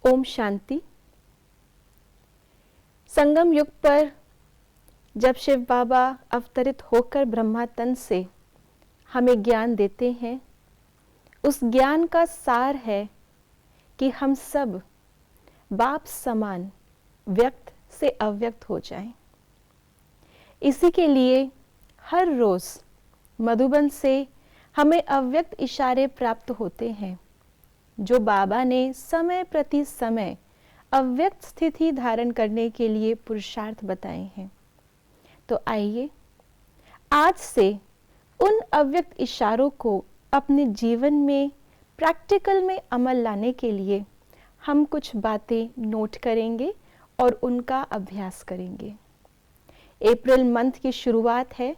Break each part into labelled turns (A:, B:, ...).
A: ओम शांति। संगम युग पर जब शिव बाबा अवतरित होकर ब्रह्मा तन से हमें ज्ञान देते हैं, उस ज्ञान का सार है कि हम सब बाप समान व्यक्त से अव्यक्त हो जाएं। इसी के लिए हर रोज मधुबन से हमें अव्यक्त इशारे प्राप्त होते हैं, जो बाबा ने समय प्रति समय अव्यक्त स्थिति धारण करने के लिए पुरुषार्थ बताए हैं। तो आइए आज से उन अव्यक्त इशारों को अपने जीवन में प्रैक्टिकल में अमल लाने के लिए हम कुछ बातें नोट करेंगे और उनका अभ्यास करेंगे। अप्रैल मंथ की शुरुआत है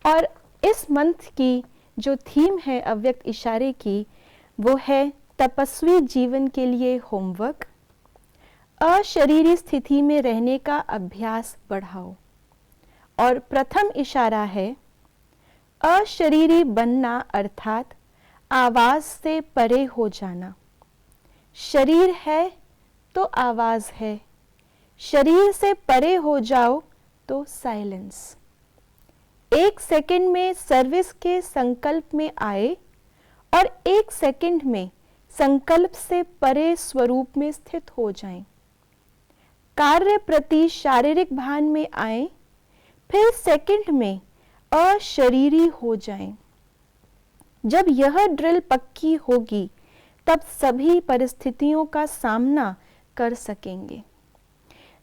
A: और इस मंथ की जो थीम है अव्यक्त इशारे की, वो है तपस्वी जीवन के लिए होमवर्क। अशरीरी स्थिति में रहने का अभ्यास बढ़ाओ। और प्रथम इशारा है अशरीरी बनना, अर्थात आवाज से परे हो जाना। शरीर है तो आवाज है, शरीर से परे हो जाओ तो साइलेंस। 1 सेकंड में सर्विस के संकल्प में आए और 1 सेकंड में संकल्प से परे स्वरूप में स्थित हो जाएं। कार्य प्रति शारीरिक भान में आए, फिर सेकंड में अशरीरी हो जाएं। जब यह ड्रिल पक्की होगी तब सभी परिस्थितियों का सामना कर सकेंगे।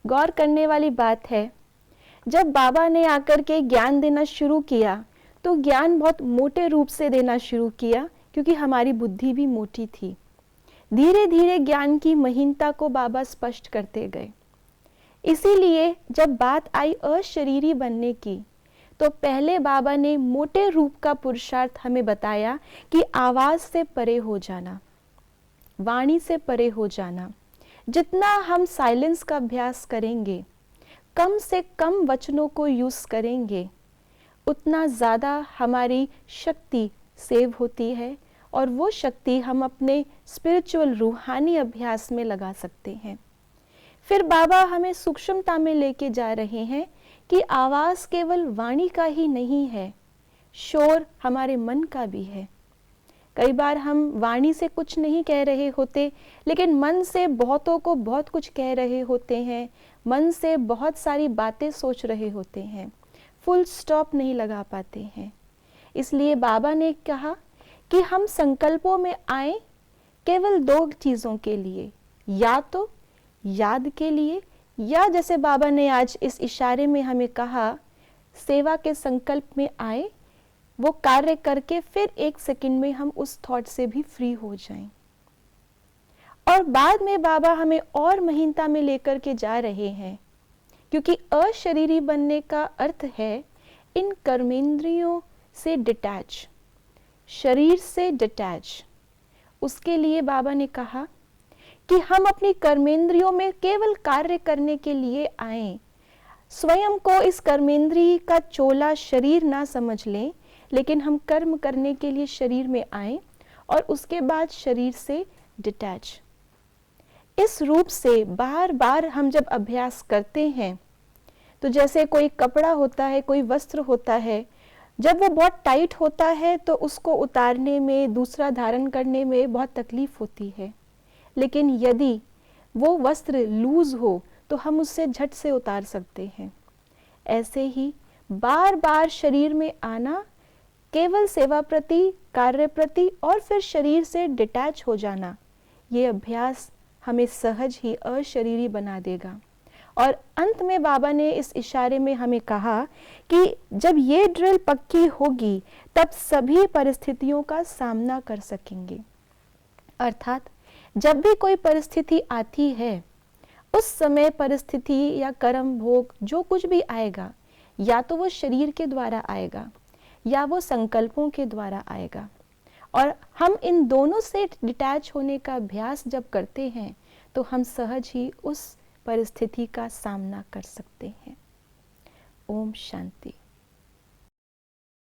A: गौर करने वाली बात है, जब बाबा ने आकर के ज्ञान देना शुरू किया तो ज्ञान बहुत मोटे रूप से देना शुरू किया, क्योंकि हमारी बुद्धि भी मोटी थी। धीरे धीरे ज्ञान की महीनता को बाबा स्पष्ट करते गए। इसीलिए जब बात आई अशरीरी बनने की, तो पहले बाबा ने मोटे रूप का पुरुषार्थ हमें बताया कि आवाज से परे हो जाना, वाणी से परे हो जाना। जितना हम साइलेंस का अभ्यास करेंगे, कम से कम वचनों को यूज करेंगे, उतना ज़्यादा हमारी शक्ति सेव होती है और वो शक्ति हम अपने स्पिरिचुअल रूहानी अभ्यास में लगा सकते हैं। फिर बाबा हमें सूक्ष्मता में लेके जा रहे हैं कि आवाज केवल वाणी का ही नहीं है, शोर हमारे मन का भी है। कई बार हम वाणी से कुछ नहीं कह रहे होते, लेकिन मन से बहुतों को बहुत कुछ कह रहे होते हैं, मन से बहुत सारी बातें सोच रहे होते हैं, फुल स्टॉप नहीं लगा पाते हैं। इसलिए बाबा ने कहा कि हम संकल्पों में आए केवल 2 चीज़ों के लिए, या तो याद के लिए, या जैसे बाबा ने आज इस इशारे में हमें कहा, सेवा के संकल्प में आए, वो कार्य करके फिर 1 सेकंड में हम उस थॉट से भी फ्री हो जाएं। और बाद में बाबा हमें और महीनता में लेकर के जा रहे हैं, क्योंकि अशरीरी बनने का अर्थ है इन कर्मेंद्रियों से डिटैच, शरीर से डिटैच। उसके लिए बाबा ने कहा कि हम अपनी कर्मेंद्रियों में केवल कार्य करने के लिए आए। स्वयं को इस कर्मेंद्रिय का चोला शरीर ना समझ लें, लेकिन हम कर्म करने के लिए शरीर में आए और उसके बाद शरीर से डिटैच। इस रूप से बार बार हम जब अभ्यास करते हैं, तो जैसे कोई कपड़ा होता है, कोई वस्त्र होता है, जब वो बहुत टाइट होता है तो उसको उतारने में, दूसरा धारण करने में बहुत तकलीफ होती है। लेकिन यदि वो वस्त्र लूज हो तो हम उससे झट से उतार सकते हैं। ऐसे ही बार बार शरीर में आना, केवल सेवा प्रति, कार्य प्रति और फिर शरीर से डिटैच हो जाना, ये अभ्यास हमें सहज ही अशरीरी बना देगा। और अंत में बाबा ने इस इशारे में हमें कहा कि जब ये ड्रिल पक्की होगी तब सभी परिस्थितियों का सामना कर सकेंगे। अर्थात जब भी कोई परिस्थिति आती है, उस समय परिस्थिति या कर्म भोग जो कुछ भी आएगा, या तो वो शरीर के द्वारा आएगा या वो संकल्पों के द्वारा आएगा। और हम इन दोनों से डिटैच होने का अभ्यास जब करते हैं तो हम सहज ही उस परिस्थिति का सामना कर सकते हैं। ओम शांति।